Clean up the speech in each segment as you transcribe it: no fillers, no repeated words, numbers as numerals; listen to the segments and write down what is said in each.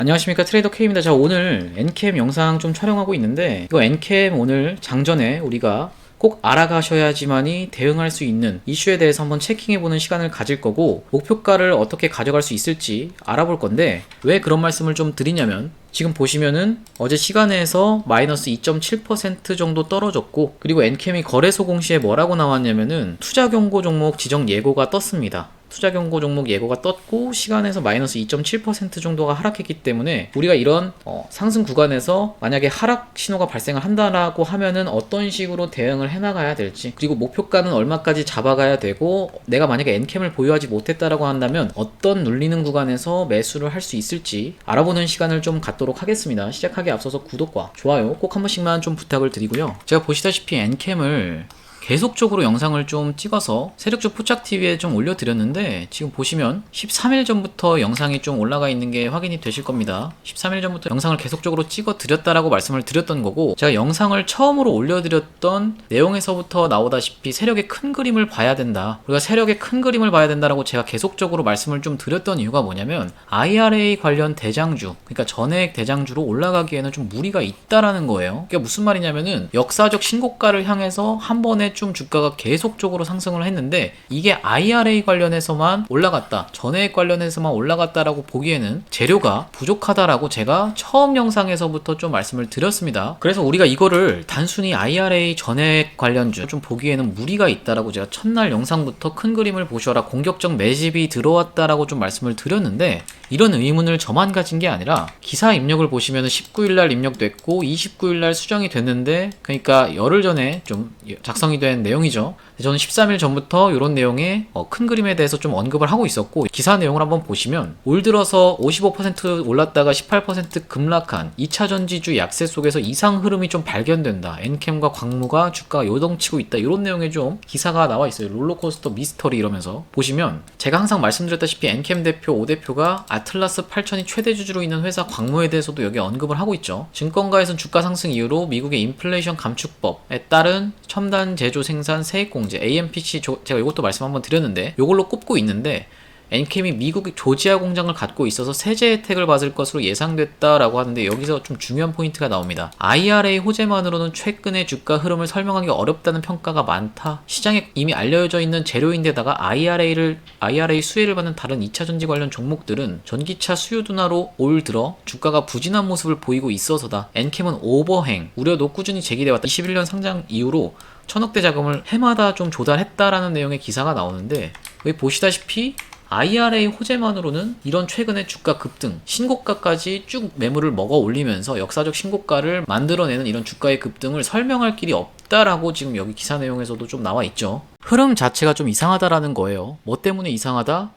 안녕하십니까, 트레이더 K입니다. 자, 오늘 엔캠 영상 좀 촬영하고 있는데, 이거 엔캠 오늘 장전에 우리가 꼭 알아가셔야지만이 대응할 수 있는 이슈에 대해서 한번 체킹해보는 시간을 가질 거고, 목표가를 어떻게 가져갈 수 있을지 알아볼 건데, 왜 그런 말씀을 좀 드리냐면, 지금 보시면은 어제 시간에서 마이너스 2.7% 정도 떨어졌고, 그리고 엔캠이 거래소 공시에 뭐라고 나왔냐면은 투자 경고 종목 지정 예고가 떴습니다. 투자 경고 종목 예고가 떴고, 시간에서 마이너스 2.7% 정도가 하락했기 때문에 우리가 이런 상승 구간에서 만약에 하락 신호가 발생을 한다라고 하면은 어떤 식으로 대응을 해나가야 될지, 그리고 목표가는 얼마까지 잡아가야 되고, 내가 만약에 엔캠을 보유하지 못했다라고 한다면 어떤 눌리는 구간에서 매수를 할 수 있을지 알아보는 시간을 좀 갖도록 하겠습니다. 시작하기에 앞서서 구독과 좋아요 꼭 한 번씩만 좀 부탁을 드리고요. 제가 보시다시피 엔캠을 계속적으로 영상을 좀 찍어서 세력주 포착TV에 좀 올려드렸는데, 지금 보시면 13일 전부터 영상이 좀 올라가 있는 게 확인이 되실 겁니다. 13일 전부터 영상을 계속적으로 찍어 드렸다라고 말씀을 드렸던 거고, 제가 영상을 처음으로 올려드렸던 내용에서부터 나오다시피 세력의 큰 그림을 봐야 된다, 우리가 세력의 큰 그림을 봐야 된다라고 제가 계속적으로 말씀을 좀 드렸던 이유가 뭐냐면, IRA 관련 대장주, 그러니까 전액 대장주로 올라가기에는 좀 무리가 있다라는 거예요. 그게 무슨 말이냐면은, 역사적 신고가를 향해서 한 번에 좀 주가가 계속적으로 상승을 했는데, 이게 IRA 관련해서만 올라갔다, 전액 관련해서만 올라갔다라고 보기에는 재료가 부족하다라고 제가 처음 영상에서부터 좀 말씀을 드렸습니다. 그래서 우리가 이거를 단순히 IRA 전액 관련주 좀 보기에는 무리가 있다라고 제가 첫날 영상부터 큰 그림을 보셔라, 공격적 매집이 들어왔다라고 좀 말씀을 드렸는데, 이런 의문을 저만 가진 게 아니라 기사 입력을 보시면 19일날 입력됐고 29일날 수정이 됐는데, 그러니까 열흘 전에 좀 작성이 된 내용이죠. 저는 13일 전부터 이런 내용의 큰 그림에 대해서 좀 언급을 하고 있었고, 기사 내용을 한번 보시면 올 들어서 55% 올랐다가 18% 급락한 2차전지주 약세 속에서 이상 흐름이 좀 발견된다, 엔캠과 광무가 주가가 요동치고 있다, 이런 내용의 좀 기사가 나와 있어요. 롤러코스터 미스터리 이러면서 보시면, 제가 항상 말씀드렸다시피 엔캠 대표 5대표가 아틀라스 8000이 최대 주주로 있는 회사 광무에 대해서도 여기 언급을 하고 있죠. 증권가에서는 주가 상승 이후로 미국의 인플레이션 감축법에 따른 첨단 제조 생산 세액 공제 AMPC, 제가 이것도 말씀 한번 드렸는데 이걸로 꼽고 있는데, 엔캠이 미국 조지아 공장을 갖고 있어서 세제 혜택을 받을 것으로 예상됐다라고 하는데, 여기서 좀 중요한 포인트가 나옵니다. IRA 호재만으로는 최근의 주가 흐름을 설명하기 어렵다는 평가가 많다. 시장에 이미 알려져 있는 재료인데다가 IRA 수혜를 받는 다른 2차전지 관련 종목들은 전기차 수요 둔화로 올 들어 주가가 부진한 모습을 보이고 있어서다. 엔캠은 오버행 우려도 꾸준히 제기돼왔다. 21년 상장 이후로 1000억대 자금을 해마다 좀 조달했다라는 내용의 기사가 나오는데, 여기 보시다시피 IRA 호재만으로는 이런 최근의 주가 급등, 신고가까지 쭉 매물을 먹어 올리면서 역사적 신고가를 만들어내는 이런 주가의 급등을 설명할 길이 없다라고 지금 여기 기사 내용에서도 좀 나와 있죠. 흐름 자체가 좀 이상하다라는 거예요. 뭐 때문에 이상하다?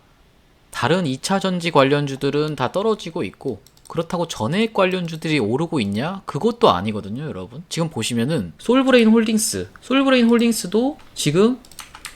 다른 2차전지 관련주들은 다 떨어지고 있고, 그렇다고 전액 관련주들이 오르고 있냐? 그것도 아니거든요, 여러분. 지금 보시면은 솔브레인 홀딩스도 지금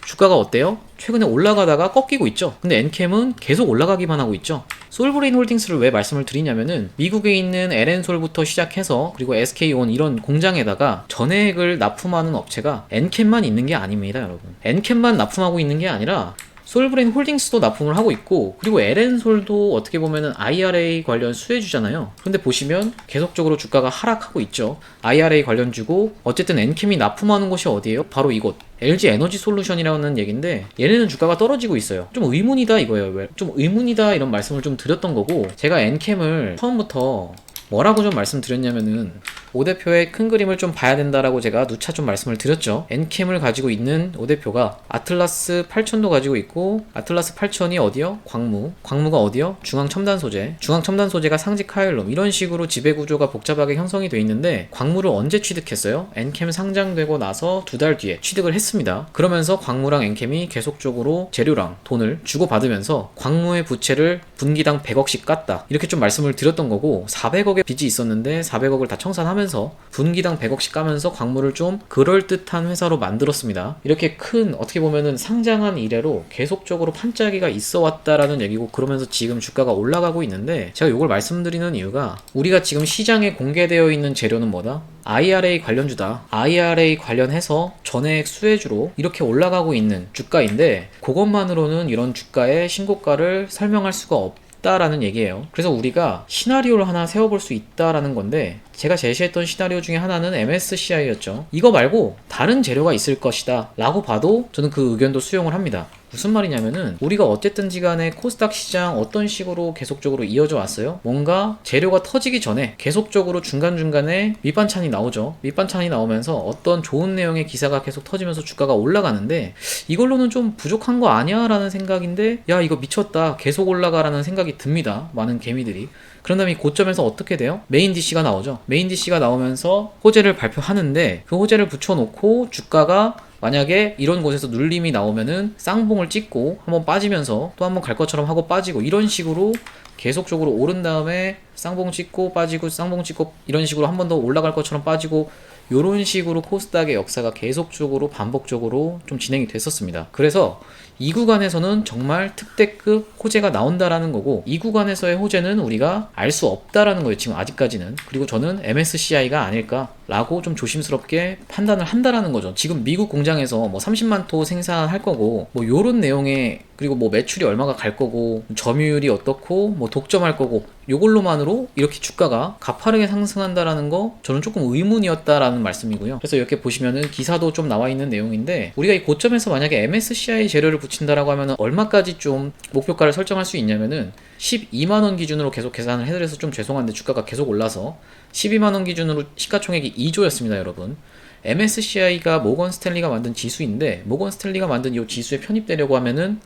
주가가 어때요? 최근에 올라가다가 꺾이고 있죠. 근데 엔캠은 계속 올라가기만 하고 있죠. 솔브레인 홀딩스를 왜 말씀을 드리냐면은, 미국에 있는 LN솔부터 시작해서 그리고 SK온 이런 공장에다가 전액을 납품하는 업체가 엔캠만 있는 게 아닙니다, 여러분. 엔캠만 납품하고 있는 게 아니라 솔브레인 홀딩스도 납품을 하고 있고, 그리고 LN솔도 어떻게 보면은 IRA 관련 수혜주잖아요. 근데 보시면 계속적으로 주가가 하락하고 있죠. IRA 관련주고, 어쨌든 엔캠이 납품하는 곳이 어디예요? 바로 이곳 LG 에너지 솔루션이라는 얘긴데, 얘네는 주가가 떨어지고 있어요. 좀 의문이다 이거예요. 왜? 좀 의문이다 이런 말씀을 좀 드렸던 거고, 제가 엔캠을 처음부터 뭐라고 좀 말씀드렸냐면은, 5대표의 큰 그림을 좀 봐야 된다라고 제가 누차 좀 말씀을 드렸죠. 엔캠을 가지고 있는 5대표가 아틀라스 8000도 가지고 있고, 아틀라스 8000이 어디요? 광무가 어디요? 중앙첨단 소재가 상직 하이얼룸, 이런 식으로 지배구조가 복잡하게 형성이 되어 있는데, 광무를 언제 취득했어요? 엔캠 상장되고 나서 2달 뒤에 취득을 했습니다. 그러면서 광무랑 엔캠이 계속적으로 재료랑 돈을 주고받으면서 광무의 부채를 분기당 100억씩 깠다, 이렇게 좀 말씀을 드렸던 거고, 400억의 빚이 있었는데 400억을 다 청산하면서 분기당 100억씩 까면서 광무를 좀 그럴듯한 회사로 만들었습니다. 이렇게 큰, 어떻게 보면은 상장한 이래로 계속적으로 판짜기가 있어 왔다라는 얘기고, 그러면서 지금 주가가 올라가고 있는데, 제가 이걸 말씀드리는 이유가, 우리가 지금 시장에 공개되어 있는 재료는 뭐다? IRA 관련주다. IRA 관련해서 전액 수혜주로 이렇게 올라가고 있는 주가인데, 그것만으로는 이런 주가의 신고가를 설명할 수가 없다 없다라는 얘기예요. 그래서 우리가 시나리오를 하나 세워볼 수 있다라는 건데, 제가 제시했던 시나리오 중에 하나는 MSCI였죠. 이거 말고 다른 재료가 있을 것이다 라고 봐도 저는 그 의견도 수용을 합니다. 무슨 말이냐면은 우리가 어쨌든지 간에 코스닥 시장 어떤 식으로 계속적으로 이어져 왔어요? 뭔가 재료가 터지기 전에 계속적으로 중간중간에 밑반찬이 나오죠. 밑반찬이 나오면서 어떤 좋은 내용의 기사가 계속 터지면서 주가가 올라가는데, 이걸로는 좀 부족한 거 아니야? 라는 생각인데, 야 이거 미쳤다, 계속 올라가라는 생각이 듭니다. 많은 개미들이. 그런 다음에 이 고점에서 어떻게 돼요? 메인 DC가 나오죠. 메인 DC가 나오면서 호재를 발표하는데, 그 호재를 붙여놓고 주가가 만약에 이런 곳에서 눌림이 나오면은 쌍봉을 찍고 한번 빠지면서 또 한번 갈 것처럼 하고 빠지고, 이런 식으로 계속적으로 오른 다음에 쌍봉 찍고 빠지고 쌍봉 찍고, 이런 식으로 한 번 더 올라갈 것처럼 빠지고, 이런 식으로 코스닥의 역사가 계속적으로 반복적으로 좀 진행이 됐었습니다. 그래서 이 구간에서는 정말 특대급 호재가 나온다라는 거고, 이 구간에서의 호재는 우리가 알 수 없다라는 거예요, 지금 아직까지는. 그리고 저는 MSCI가 아닐까라고 좀 조심스럽게 판단을 한다라는 거죠. 지금 미국 공장에서 뭐 30만 톤 생산할 거고, 뭐 요런 내용에, 그리고 뭐 매출이 얼마가 갈 거고, 점유율이 어떻고, 뭐 독점할 거고, 요걸로만으로 이렇게 주가가 가파르게 상승한다라는 거, 저는 조금 의문이었다라는 말씀이고요. 그래서 이렇게 보시면은 기사도 좀 나와 있는 내용인데, 우리가 이 고점에서 만약에 MSCI 재료를 붙인다라고 하면은 얼마까지 좀 목표가를 설정할 수 있냐면은 12만원 기준으로 계속 계산을 해드려서 좀 죄송한데, 주가가 계속 올라서 12만원 기준으로 시가총액이 2조였습니다 여러분. MSCI가 모건 스탠리가 만든 지수인데, 모건 스탠리가 만든 이 지수에 편입되려고 하면은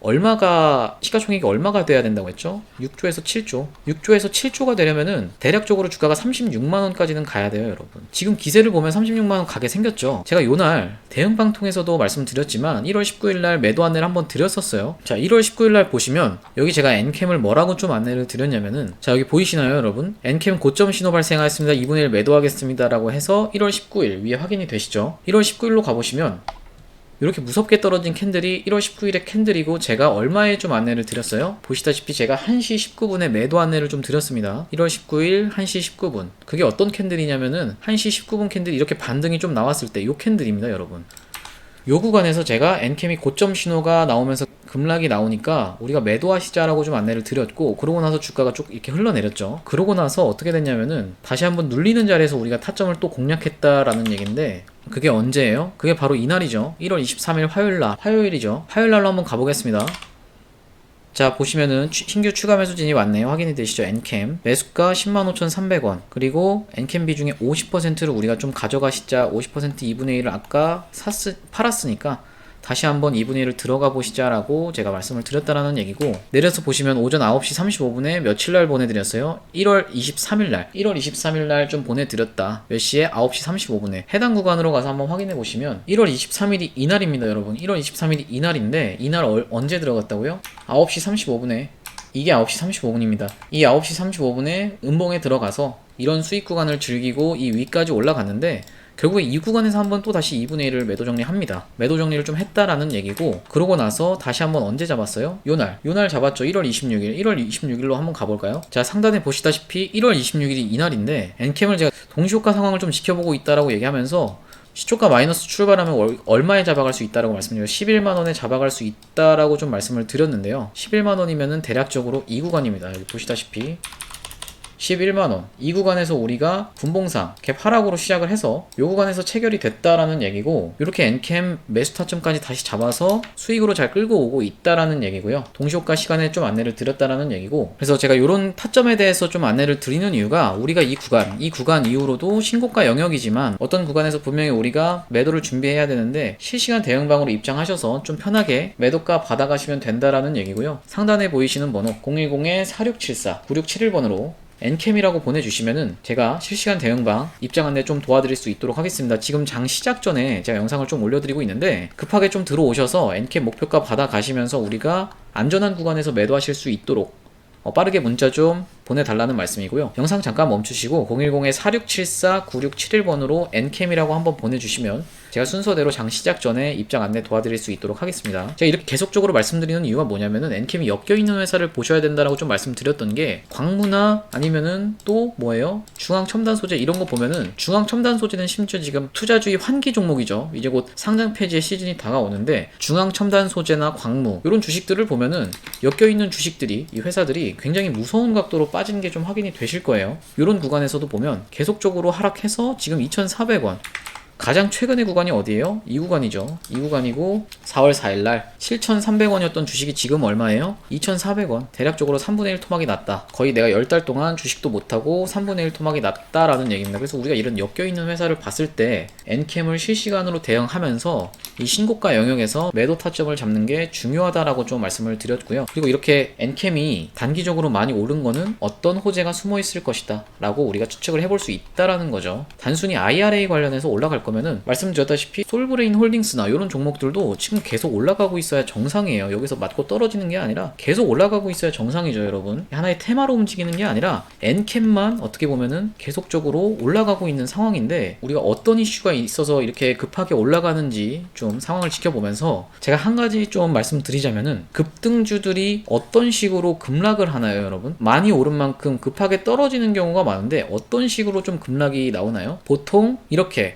시가총액이 얼마가 돼야 된다고 했죠? 6조에서 7조. 6조에서 7조가 되려면은 대략적으로 주가가 36만원까지는 가야 돼요 여러분. 지금 기세를 보면 36만원 가게 생겼죠. 제가 요날 대응방통에서도 말씀드렸지만 1월 19일날 매도 안내를 한번 드렸었어요. 자, 1월 19일날 보시면 여기 제가 엔캠을 뭐라고 좀 안내를 드렸냐면은, 자 여기 보이시나요 여러분? 엔캠 고점 신호 발생하였습니다. 2분의 1 매도하겠습니다 라고 해서 1월 19일 위에 확인이 되시죠? 1월 19일로 가보시면 이렇게 무섭게 떨어진 캔들이 1월 19일의 캔들이고, 제가 얼마에 좀 안내를 드렸어요? 보시다시피 제가 1시 19분에 매도 안내를 좀 드렸습니다. 1월 19일 1시 19분. 그게 어떤 캔들이냐면은 1시 19분 캔들이 이렇게 반등이 좀 나왔을 때 요 캔들입니다 여러분. 요 구간에서 제가 엔캠이 고점 신호가 나오면서 급락이 나오니까 우리가 매도하시자라고 좀 안내를 드렸고, 그러고 나서 주가가 쭉 이렇게 흘러내렸죠. 그러고 나서 어떻게 됐냐면은 다시 한번 눌리는 자리에서 우리가 타점을 또 공략했다라는 얘기인데, 그게 언제예요? 그게 바로 이날이죠. 1월 23일 화요일날, 화요일이죠. 화요일날로 한번 가보겠습니다. 자, 보시면은 신규 추가 매수 진입 왔네요. 확인이 되시죠? 엔캠 매수가 105,300원. 그리고 엔캠 비중의 50%를 우리가 좀 가져가시자. 50% 2분의 1을 아까 팔았으니까 다시 한번 2분의 1을 들어가 보시자라고 제가 말씀을 드렸다라는 얘기고, 내려서 보시면 오전 9시 35분에 며칠날 보내드렸어요? 1월 23일날 1월 23일날 좀 보내드렸다. 몇 시에? 9시 35분에 해당 구간으로 가서 한번 확인해 보시면 1월 23일이 이날입니다 여러분. 1월 23일이 이날인데, 이날 언제 들어갔다고요? 9시 35분에. 이게 9시 35분입니다. 이 9시 35분에 음봉에 들어가서 이런 수익 구간을 즐기고 이 위까지 올라갔는데, 결국에 이 구간에서 한번 또 다시 2분의 1을 매도 정리합니다. 매도 정리를 좀 했다라는 얘기고, 그러고 나서 다시 한번 언제 잡았어요? 요날 잡았죠. 1월 26일. 1월 26일로 한번 가볼까요? 자, 상단에 보시다시피 1월 26일이 이날인데, 엔캠을 제가 동시효과 상황을 좀 지켜보고 있다라고 얘기하면서 시초가 마이너스 출발하면 얼마에 잡아갈 수 있다라고 말씀드려요. 11만원에 잡아갈 수 있다라고 좀 말씀을 드렸는데요. 11만원이면은 대략적으로 이 구간입니다. 여기 보시다시피 11만원. 이 구간에서 우리가 분봉상 갭 하락으로 시작을 해서 이 구간에서 체결이 됐다라는 얘기고, 이렇게 엔캠 매수 타점까지 다시 잡아서 수익으로 잘 끌고 오고 있다라는 얘기고요. 동시효과 시간에 좀 안내를 드렸다라는 얘기고, 그래서 제가 이런 타점에 대해서 좀 안내를 드리는 이유가, 우리가 이 구간 이후로도 신고가 영역이지만 어떤 구간에서 분명히 우리가 매도를 준비해야 되는데, 실시간 대응방으로 입장하셔서 좀 편하게 매도가 받아가시면 된다라는 얘기고요. 상단에 보이시는 번호 010-4674-9671번으로 엔캠이라고 보내주시면은 제가 실시간 대응방 입장 안내 좀 도와드릴 수 있도록 하겠습니다. 지금 장 시작 전에 제가 영상을 좀 올려드리고 있는데, 급하게 좀 들어오셔서 엔캠 목표가 받아 가시면서 우리가 안전한 구간에서 매도하실 수 있도록 빠르게 문자 좀 보내달라는 말씀이고요. 영상 잠깐 멈추시고 010-4674-9671번으로 NCAM이라고 한번 보내주시면 제가 순서대로 장 시작 전에 입장 안내 도와드릴 수 있도록 하겠습니다. 제가 이렇게 계속적으로 말씀드리는 이유가 뭐냐면은 NCAM이 엮여있는 회사를 보셔야 된다라고 좀 말씀드렸던 게, 광무나 아니면은 또 뭐예요? 중앙첨단 소재 이런 거 보면은, 중앙첨단 소재는 심지어 지금 투자주의 환기 종목이죠. 이제 곧 상장 폐지의 시즌이 다가오는데, 중앙첨단 소재나 광무 이런 주식들을 보면은 엮여있는 주식들이, 이 회사들이 굉장히 무서운 각도로 빠지는 게 좀 확인이 되실 거예요. 이런 구간에서도 보면 계속적으로 하락해서 지금 2,400원, 가장 최근의 구간이 어디예요? 이 구간이죠. 이 구간이고 4월 4일날 7,300원이었던 주식이 지금 얼마예요? 2,400원. 대략적으로 3분의 1 토막이 났다. 거의 내가 10달 동안 주식도 못하고 3분의 1 토막이 났다라는 얘기입니다. 그래서 우리가 이런 엮여있는 회사를 봤을 때 NCAM을 실시간으로 대응하면서 이 신고가 영역에서 매도 타점을 잡는 게 중요하다라고 좀 말씀을 드렸고요. 그리고 이렇게 NCAM이 단기적으로 많이 오른 거는 어떤 호재가 숨어 있을 것이다 라고 우리가 추측을 해볼 수 있다라는 거죠. 단순히 IRA 관련해서 올라갈 거면은 말씀드렸다시피 솔브레인 홀딩스나 이런 종목들도 지금 계속 올라가고 있어야 정상이에요. 여기서 맞고 떨어지는 게 아니라 계속 올라가고 있어야 정상이죠, 여러분. 하나의 테마로 움직이는 게 아니라 NCAM만 어떻게 보면은 계속적으로 올라가고 있는 상황인데, 우리가 어떤 이슈가 있어서 이렇게 급하게 올라가는지 좀 상황을 지켜보면서 제가 한 가지 좀 말씀드리자면은, 급등주들이 어떤 식으로 급락을 하나요, 여러분? 많이 오른 만큼 급하게 떨어지는 경우가 많은데 어떤 식으로 좀 급락이 나오나요? 보통 이렇게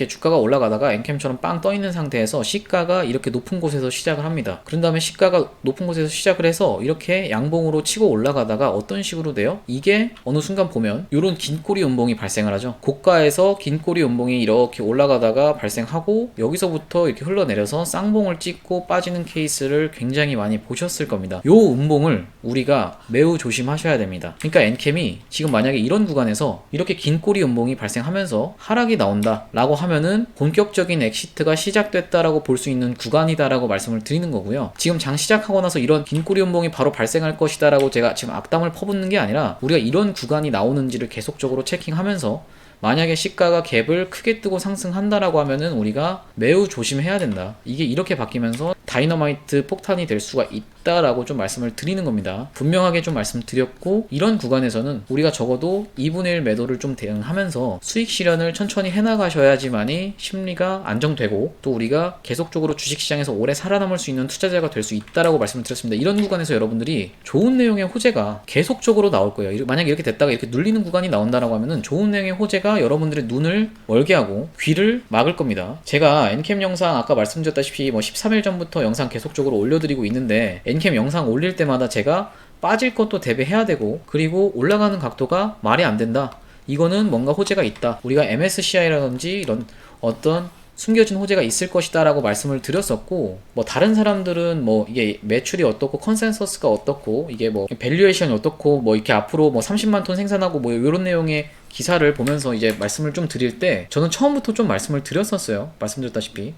주가가 올라가다가 NCAM처럼 빵 떠있는 상태에서 시가가 이렇게 높은 곳에서 시작을 합니다. 그런 다음에 시가가 높은 곳에서 시작을 해서 이렇게 양봉으로 치고 올라가다가 어떤 식으로 돼요? 이게 어느 순간 보면 이런 긴 꼬리 음봉이 발생을 하죠. 고가에서 긴 꼬리 음봉이 이렇게 올라가다가 발생하고 여기서부터 이렇게 흘러내려서 쌍봉을 찍고 빠지는 케이스를 굉장히 많이 보셨을 겁니다. 요 음봉을 우리가 매우 조심하셔야 됩니다. 그러니까 NCAM이 지금 만약에 이런 구간에서 이렇게 긴 꼬리 음봉이 발생하면서 하락이 나온다 라고 하면은 본격적인 엑시트가 시작됐다라고 볼 수 있는 구간이다라고 말씀을 드리는 거고요. 지금 장 시작하고 나서 이런 긴 꼬리 음봉이 바로 발생할 것이다라고 제가 지금 악담을 퍼붓는 게 아니라, 우리가 이런 구간이 나오는지를 계속적으로 체킹하면서 만약에 시가가 갭을 크게 뜨고 상승한다라고 하면은 우리가 매우 조심해야 된다. 이게 이렇게 바뀌면서 다이너마이트 폭탄이 될 수가 있다라고 좀 말씀을 드리는 겁니다. 분명하게 좀 말씀드렸고, 이런 구간에서는 우리가 적어도 2분의 1 매도를 좀 대응하면서 수익 실현을 천천히 해나가셔야지만이 심리가 안정되고, 또 우리가 계속적으로 주식시장에서 오래 살아남을 수 있는 투자자가 될 수 있다라고 말씀을 드렸습니다. 이런 구간에서 여러분들이 좋은 내용의 호재가 계속적으로 나올 거예요. 만약에 이렇게 됐다가 이렇게 눌리는 구간이 나온다라고 하면은 좋은 내용의 호재가 여러분들의 눈을 멀게 하고 귀를 막을 겁니다. 제가 NCAM 영상 아까 말씀드렸다시피 13일 전부터 영상 계속적으로 올려드리고 있는데, NCAM 영상 올릴 때마다 제가 빠질 것도 대비해야 되고, 그리고 올라가는 각도가 말이 안 된다, 이거는 뭔가 호재가 있다, 우리가 MSCI라든지 이런 어떤 숨겨진 호재가 있을 것이다 라고 말씀을 드렸었고, 다른 사람들은 이게 매출이 어떻고 컨센서스가 어떻고 이게 밸류에이션이 어떻고 이렇게 앞으로 30만 톤 생산하고 이런 내용의 기사를 보면서 이제 말씀을 좀 드릴 때, 저는 처음부터 좀 말씀을 드렸었어요. 말씀드렸다시피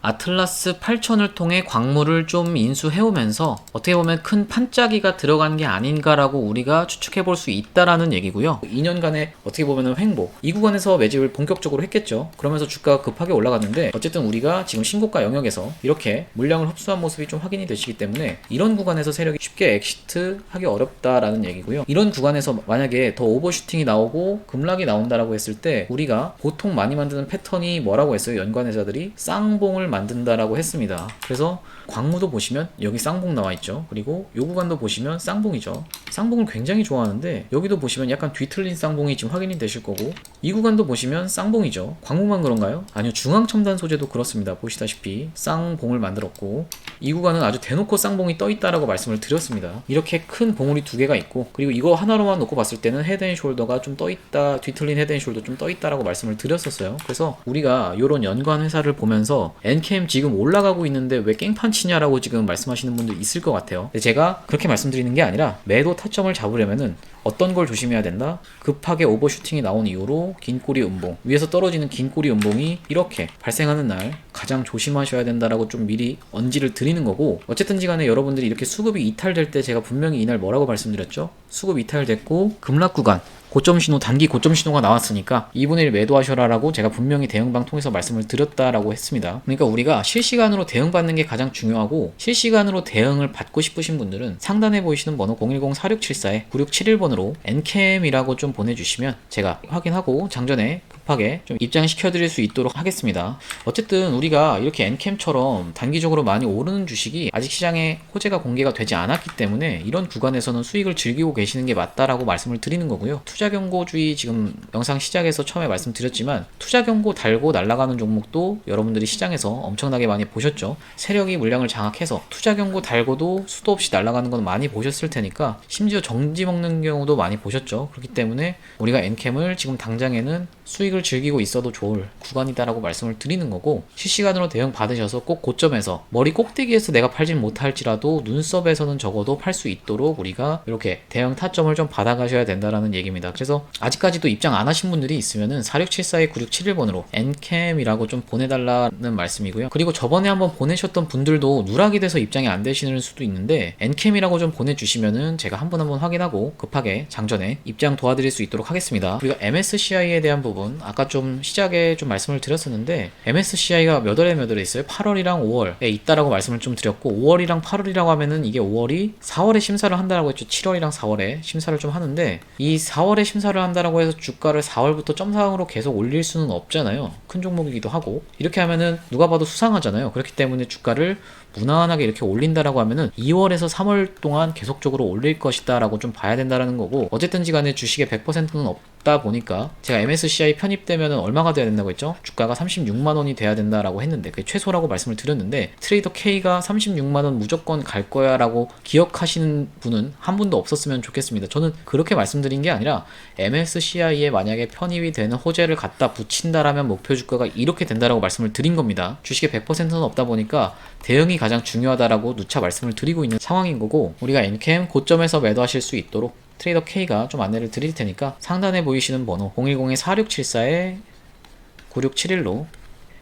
아틀라스 8000을 통해 광물을 좀 인수해오면서 어떻게 보면 큰 판짜기가 들어간 게 아닌가라고 우리가 추측해볼 수 있다라는 얘기고요. 2년간의 어떻게 보면 횡보, 이 구간에서 매집을 본격적으로 했겠죠. 그러면서 주가가 급하게 올라갔는데, 어쨌든 우리가 지금 신고가 영역에서 이렇게 물량을 흡수한 모습이 좀 확인이 되시기 때문에 이런 구간에서 세력이 쉽게 엑시트 하기 어렵다라는 얘기고요. 이런 구간에서 만약에 더 오버슈팅이 나오고 급락이 나온다라고 했을 때, 우리가 보통 많이 만드는 패턴이 뭐라고 했어요? 연관회사들이 쌍봉을 만든다라고 했습니다. 그래서 광무도 보시면 여기 쌍봉 나와 있죠. 그리고 요 구간도 보시면 쌍봉이죠. 쌍봉을 굉장히 좋아하는데, 여기도 보시면 약간 뒤틀린 쌍봉이 지금 확인이 되실 거고, 이 구간도 보시면 쌍봉이죠. 광무만 그런가요? 아니요, 중앙첨단 소재도 그렇습니다. 보시다시피 쌍봉을 만들었고, 이 구간은 아주 대놓고 쌍봉이 떠 있다라고 말씀을 드렸습니다. 이렇게 큰 봉우리 두 개가 있고, 그리고 이거 하나로만 놓고 봤을 때는 헤드앤숄더가 좀 떠 있다, 뒤틀린 헤드앤숄더 좀 떠 있다라고 말씀을 드렸었어요. 그래서 우리가 이런 연관 회사를 보면서 NCAM 지금 올라가고 있는데 왜 깽판 치냐라고 지금 말씀하시는 분들 있을 것 같아요. 근데 제가 그렇게 말씀드리는 게 아니라, 매도 타점을 잡으려면은 어떤 걸 조심해야 된다? 급하게 오버슈팅이 나온 이후로 긴 꼬리 음봉, 위에서 떨어지는 긴 꼬리 음봉이 이렇게 발생하는 날 가장 조심하셔야 된다라고 좀 미리 언지를 드리는 거고, 어쨌든지 간에 여러분들이 이렇게 수급이 이탈될 때 제가 분명히 이날 뭐라고 말씀드렸죠? 수급 이탈됐고 급락 구간, 고점 신호, 단기 고점 신호가 나왔으니까 2분의 1 매도하셔라라고 제가 분명히 대응방 통해서 말씀을 드렸다라고 했습니다. 그러니까 우리가 실시간으로 대응받는 게 가장 중요하고, 실시간으로 대응을 받고 싶으신 분들은 상단에 보이시는 번호 010-4674-9671번으로 NCAM이라고 좀 보내주시면 제가 확인하고 장전에 급하게 좀 입장시켜드릴 수 있도록 하겠습니다. 어쨌든 우리가 이렇게 NCAM처럼 단기적으로 많이 오르는 주식이 아직 시장에 호재가 공개가 되지 않았기 때문에 이런 구간에서는 수익을 즐기고 계시는 게 맞다라고 말씀을 드리는 거고요. 투자 경고주의, 지금 영상 시작에서 처음에 말씀드렸지만 투자 경고 달고 날아가는 종목도 여러분들이 시장에서 엄청나게 많이 보셨죠. 세력이 물량을 장악해서 투자 경고 달고도 수도 없이 날아가는 건 많이 보셨을 테니까, 심지어 정지 먹는 경우도 많이 보셨죠. 그렇기 때문에 우리가 NCAM을 지금 당장에는 수익을 즐기고 있어도 좋을 구간이다라고 말씀을 드리는 거고, 실시간으로 대응 받으셔서 꼭 고점에서 머리 꼭대기에서 내가 팔진 못할지라도 눈썹에서는 적어도 팔 수 있도록 우리가 이렇게 대응 타점을 좀 받아가셔야 된다라는 얘기입니다. 그래서 아직까지도 입장 안 하신 분들이 있으면은 4674-9671번으로 NCAM이라고 좀 보내달라는 말씀이고요. 그리고 저번에 한번 보내셨던 분들도 누락이 돼서 입장이 안 되시는 수도 있는데 NCAM이라고 좀 보내주시면은 제가 한 번 확인하고 급하게 장전에 입장 도와드릴 수 있도록 하겠습니다. 그리고 MSCI에 대한 부분, 아까 좀 시작에 좀 말씀을 드렸었는데 MSCI가 몇 월에 있어요? 8월이랑 5월에 있다라고 말씀을 좀 드렸고, 5월이랑 8월이라고 하면은 이게 5월이 4월에 심사를 한다라고 했죠. 7월이랑 4월에 심사를 좀 하는데, 이 4월에 심사를 한다라고 해서 주가를 4월부터 점상으로 계속 올릴 수는 없잖아요. 큰 종목이기도 하고. 이렇게 하면은 누가 봐도 수상하잖아요. 그렇기 때문에 주가를 무난하게 이렇게 올린다라고 하면은 2월에서 3월 동안 계속적으로 올릴 것이다 라고 좀 봐야 된다라는 거고, 어쨌든지 간에 주식의 100%는 없다 보니까 제가 MSCI 편입되면은 얼마가 돼야 된다고 했죠? 주가가 36만원이 돼야 된다라고 했는데, 그게 최소라고 말씀을 드렸는데, 트레이더 K가 36만원 무조건 갈 거야 라고 기억하시는 분은 한 분도 없었으면 좋겠습니다. 저는 그렇게 말씀드린 게 아니라 MSCI에 만약에 편입이 되는 호재를 갖다 붙인다라면 목표 주가가 이렇게 된다라고 말씀을 드린 겁니다. 주식의 100%는 없다 보니까 대응이 가장 중요하다라고 누차 말씀을 드리고 있는 상황인 거고, 우리가 NCAM 고점에서 매도하실 수 있도록 트레이더 K가 좀 안내를 드릴 테니까 상단에 보이시는 번호 010-4674-9671로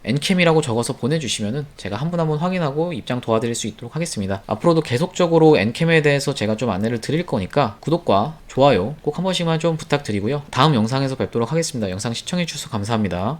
NCAM이라고 적어서 보내주시면은 제가 한 분 한 분 확인하고 입장 도와드릴 수 있도록 하겠습니다. 앞으로도 계속적으로 NCAM에 대해서 제가 좀 안내를 드릴 거니까 구독과 좋아요 꼭 한 번씩만 좀 부탁드리고요. 다음 영상에서 뵙도록 하겠습니다. 영상 시청해주셔서 감사합니다.